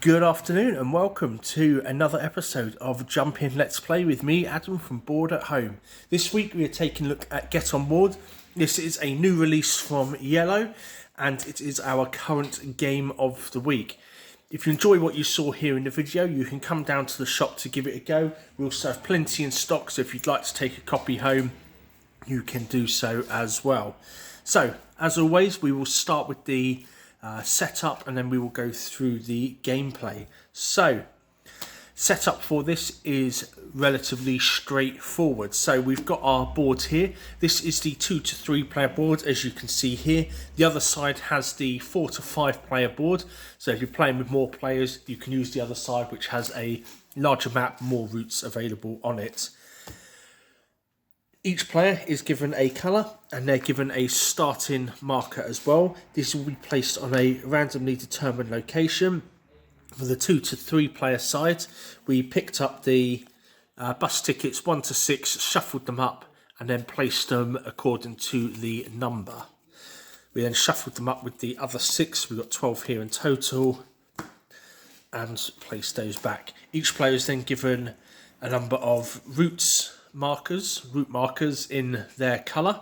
Good afternoon and welcome to another episode of Jump In Let's Play with me, Adam from Board at Home. This week we are taking a look at Get On Board. This is a new release from Yellow and it is our current game of the week. If you enjoy what you saw here in the video, you can come down to the shop to give it a go. We also have plenty in stock, so if you'd like to take a copy home, you can do so as well. So, as always, we will start with the setup and then we will go through the gameplay. So, setup for this is relatively straightforward. So we've got our boards here. This is the 2 to 3 player board, as you can see here. The other side has the 4 to 5 player board. So if you're playing with more players, you can use the other side, which has a larger map, more routes available on it. Each player is given a colour and they're given a starting marker as well. This will be placed on a randomly determined location. For the 2 to 3 player side, we picked up the bus tickets 1 to 6, shuffled them up and then placed them according to the number. We then shuffled them up with the other 6, we've got 12 here in total, and placed those back. Each player is then given a number of route markers in their colour,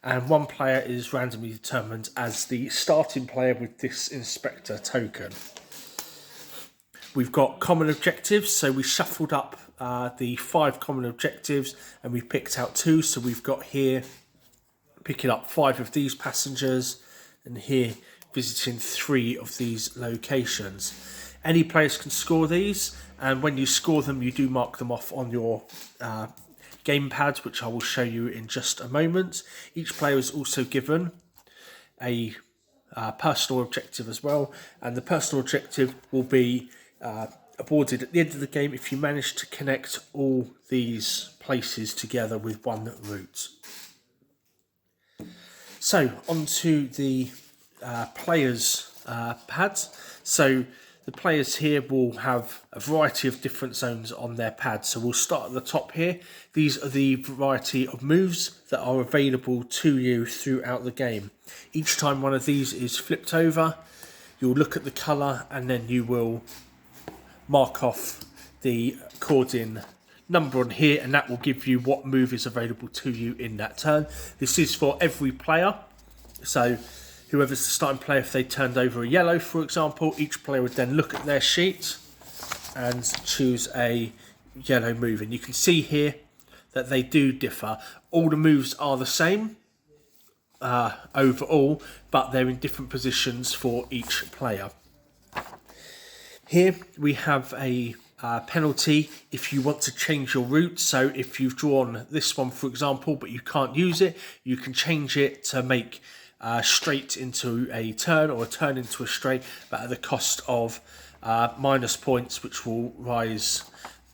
and one player is randomly determined as the starting player with this inspector token. We've got common objectives, so we shuffled up the 5 common objectives and we picked out 2. So we've got here picking up 5 of these passengers and here visiting 3 of these locations. Any players can score these, and when you score them you do mark them off on your gamepad, which I will show you in just a moment. Each player is also given a personal objective as well, and the personal objective will be awarded at the end of the game if you manage to connect all these places together with one route. So onto the players' pads. So the players here will have a variety of different zones on their pads. So we'll start at the top here. These are the variety of moves that are available to you throughout the game. Each time one of these is flipped over, you'll look at the colour and then you will mark off the according number on here, and that will give you what move is available to you in that turn. This is for every player, so whoever's the starting player, if they turned over a yellow for example, each player would then look at their sheet and choose a yellow move, and you can see here that they do differ. All the moves are the same overall, but they're in different positions for each player. Here we have a penalty if you want to change your route. So if you've drawn this one for example but you can't use it, you can change it to make straight into a turn or a turn into a straight, but at the cost of minus points, which will rise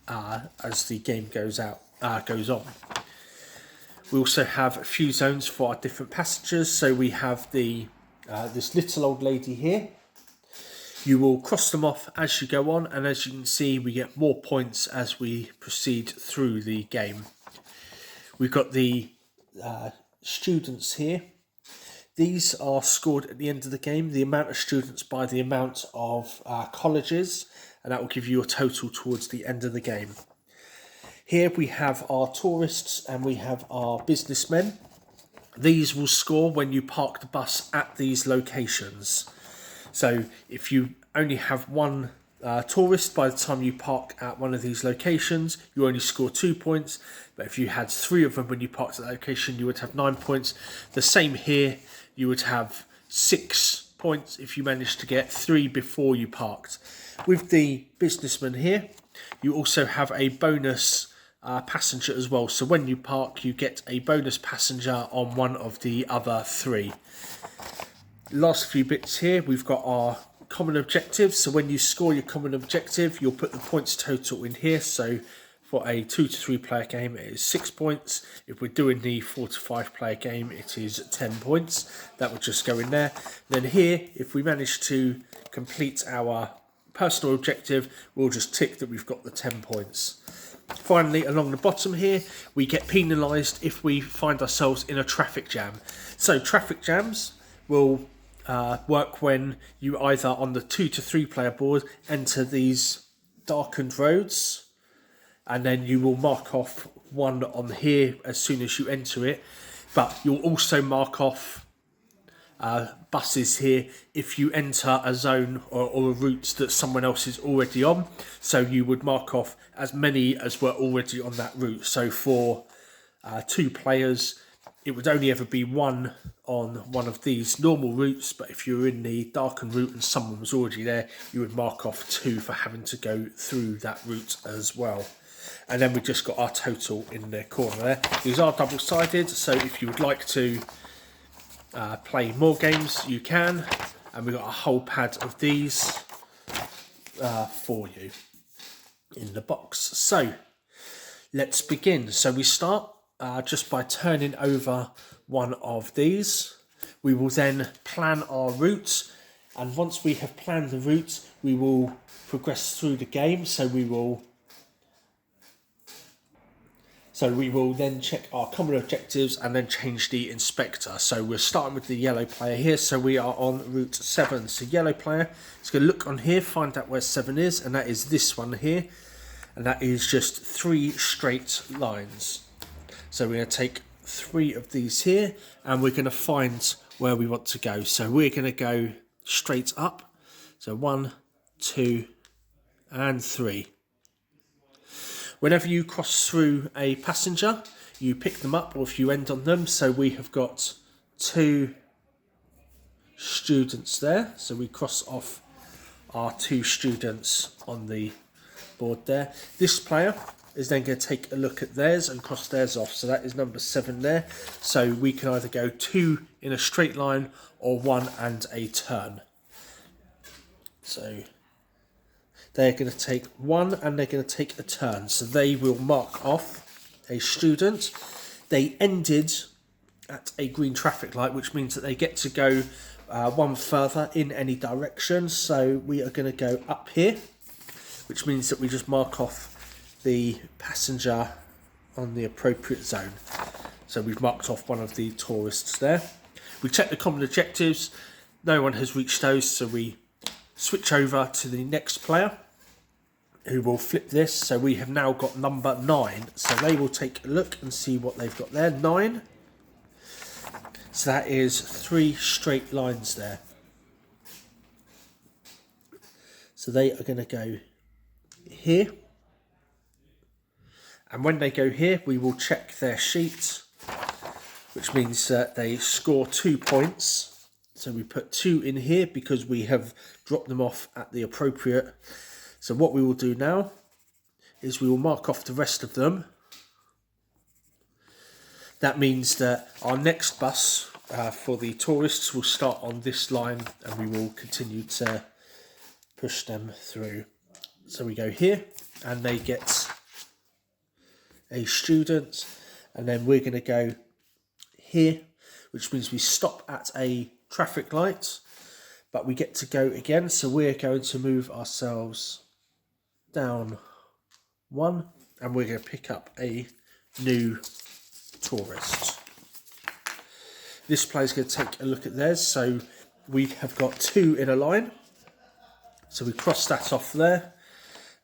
as the game goes on. We also have a few zones for our different passengers. So we have the this little old lady here. You will cross them off as you go on, and as you can see we get more points as we proceed through the game. We've got the students here. These are scored at the end of the game, the amount of students by the amount of colleges, and that will give you a total towards the end of the game. Here we have our tourists and we have our businessmen. These will score when you park the bus at these locations. So if you only have one tourist by the time you park at one of these locations, you only score 2 points. But if you had 3 of them when you parked at that location, you would have 9 points. The same here, you would have 6 points if you managed to get 3 before you parked. With the businessman here, you also have a bonus passenger as well. So when you park, you get a bonus passenger on one of the other 3. Last few bits here, we've got our common objectives. So when you score your common objective, you'll put the points total in here. So for a 2 to 3 player game, it is 6 points. If we're doing the 4 to 5 player game, it is 10 points. That would just go in there. Then here, if we manage to complete our personal objective, we'll just tick that we've got the 10 points. Finally, along the bottom here, we get penalised if we find ourselves in a traffic jam. So traffic jams will work when you either on the 2 to 3 player board enter these darkened roads, and then you will mark off one on here as soon as you enter it, but you'll also mark off buses here if you enter a zone or a route that someone else is already on. So you would mark off as many as were already on that route. So for 2 players, it would only ever be one on one of these normal routes, but if you're in the darkened route and someone was already there, you would mark off 2 for having to go through that route as well. And then we've just got our total in the corner there. These are double-sided, so if you would like to play more games, you can. And we've got a whole pad of these for you in the box. So let's begin. So we start just by turning over one of these. We will then plan our route, and once we have planned the route, we will progress through the game. So we will then check our common objectives and then change the inspector. So we're starting with the yellow player here. So we are on route 7. So yellow player is going to look on here, find out where 7 is, and that is this one here. And that is just 3 straight lines. So we're going to take 3 of these here, and we're going to find where we want to go. So we're going to go straight up. So 1, 2, and 3. Whenever you cross through a passenger, you pick them up, or if you end on them. So we have got 2 students there. So we cross off our 2 students on the board there. This player is then going to take a look at theirs and cross theirs off. So that is number 7 there. So we can either go 2 in a straight line or 1 and a turn. So they're going to take 1 and they're going to take a turn. So they will mark off a student. They ended at a green traffic light, which means that they get to go 1 further in any direction. So we are going to go up here, which means that we just mark off the passenger on the appropriate zone. So we've marked off one of the tourists there. We check the common objectives. No one has reached those, so we switch over to the next player, who will flip this. So we have now got number 9. So they will take a look and see what they've got there. 9. So that is 3 straight lines there. So they are going to go here. And when they go here, we will check their sheet, which means that they score 2 points. So we put 2 in here because we have dropped them off at the appropriate. So what we will do now is we will mark off the rest of them. That means that our next bus for the tourists will start on this line, and we will continue to push them through. So we go here and they get a student, and then we're going to go here, which means we stop at a traffic light, but we get to go again. So we're going to move ourselves down 1, and we're going to pick up a new tourist. This player's going to take a look at theirs. So we have got 2 in a line, so we cross that off there,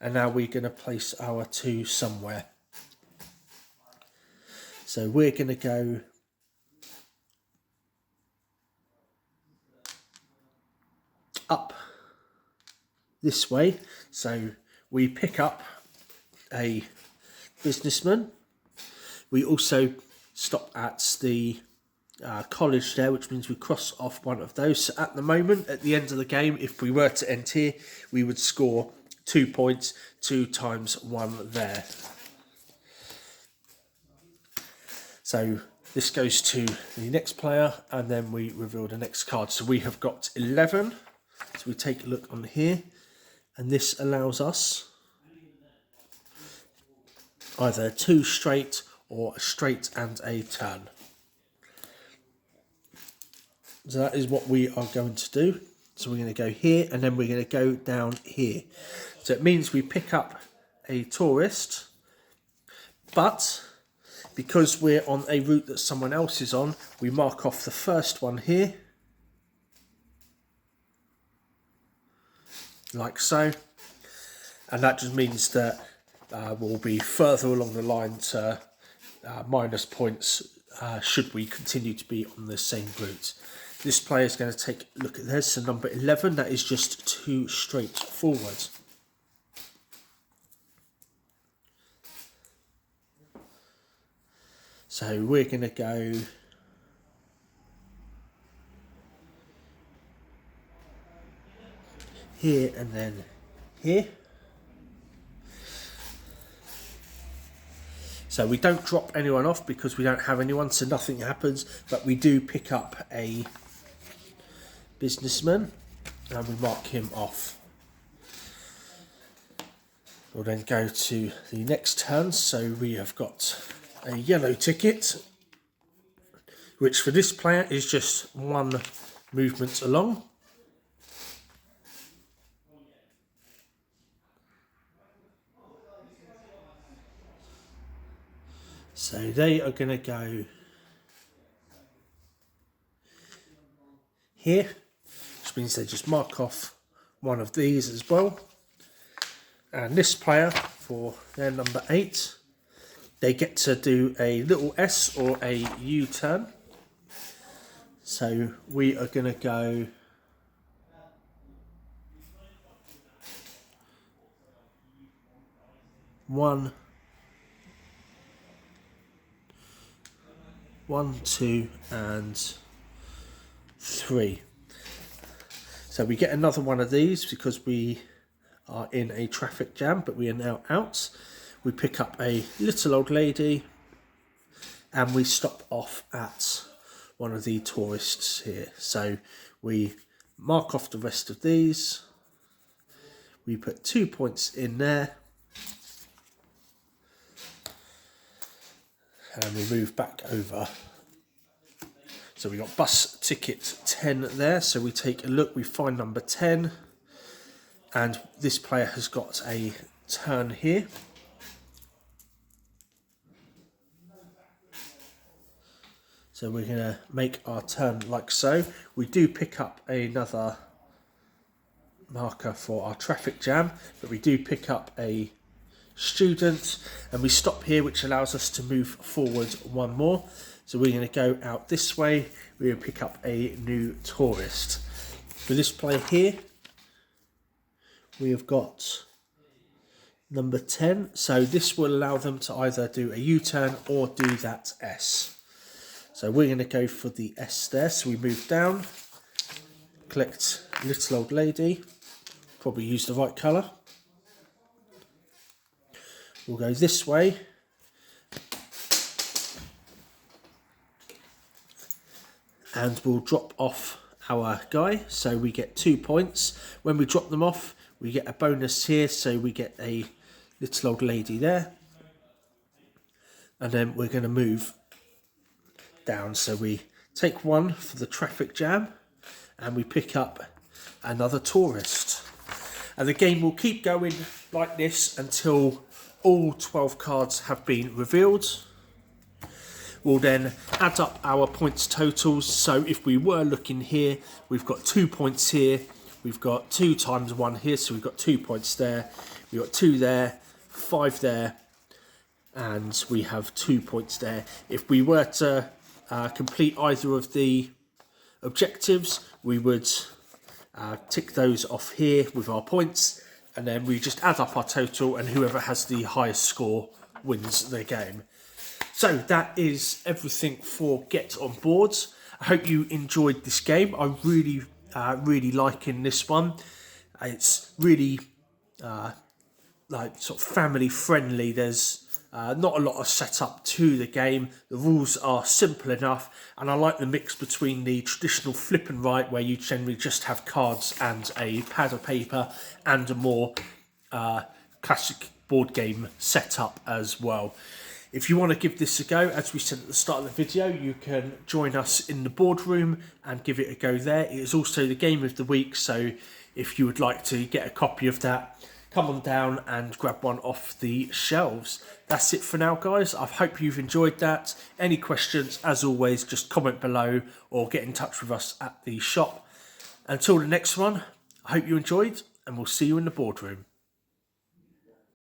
and now we're going to place our 2 somewhere. So we're going to go up this way. So we pick up a businessman. We also stop at the college there, which means we cross off one of those. So at the moment, at the end of the game, if we were to end here, we would score 2 points, 2 times 1 there. So this goes to the next player, and then we reveal the next card. So we have got 11. So we take a look on here, and this allows us either 2 straight or a straight and a turn. So that is what we are going to do. So we're going to go here, and then we're going to go down here. So it means we pick up a tourist, but because we're on a route that someone else is on, we mark off the first one here, like so. And that just means that we'll be further along the line to minus points should we continue to be on the same route. This player is going to take a look at this. So number 11, that is just too straightforward. So we're going to go here and then here. So we don't drop anyone off because we don't have anyone, so nothing happens, but we do pick up a businessman and we mark him off. We'll then go to the next turn. So we have got a yellow ticket, which for this player is just one movement along. So they are going to go here, which means they just mark off one of these as well. And this player, for their number 8, they get to do a little S or a U-turn. So we are going to go one, 2 and 3. So we get another one of these because we are in a traffic jam, but we are now out. We pick up a little old lady and we stop off at one of the tourists here. So we mark off the rest of these. We put 2 points in there. And we move back over. So we got bus ticket 10 there. So we take a look, we find number 10. And this player has got a turn here. So we're going to make our turn like so. We do pick up another marker for our traffic jam, but we do pick up a student and we stop here, which allows us to move forward one more. So we're going to go out this way. We're going to pick up a new tourist. For this player here, we have got number 10. So this will allow them to either do a U-turn or do that S. So we're going to go for the S there. So we move down, collect little old lady, probably use the right colour. We'll go this way. And we'll drop off our guy. So we get 2 points. When we drop them off, we get a bonus here. So we get a little old lady there. And then we're going to move down. So we take 1 for the traffic jam and we pick up another tourist. And the game will keep going like this until all 12 cards have been revealed. We'll then add up our points totals. So if we were looking here, we've got 2 points here. We've got 2 times 1 here. So we've got 2 points there. We've got 2 there, 5 there. And we have 2 points there. If we were to complete either of the objectives, we would tick those off here with our points. And then we just add up our total and whoever has the highest score wins the game. So that is everything for Get On Board. I hope you enjoyed this game. I'm really liking this one. It's really like sort of family friendly. There's not a lot of setup to the game. The rules are simple enough, and I like the mix between the traditional flip and write, where you generally just have cards and a pad of paper, and a more classic board game setup as well. If you want to give this a go, as we said at the start of the video, you can join us in the boardroom and give it a go there. It is also the game of the week, so if you would like to get a copy of that, come on down and grab one off the shelves. That's it for now, guys. I hope you've enjoyed that. Any questions, as always, just comment below or get in touch with us at the shop. Until the next one, I hope you enjoyed, and we'll see you in the boardroom.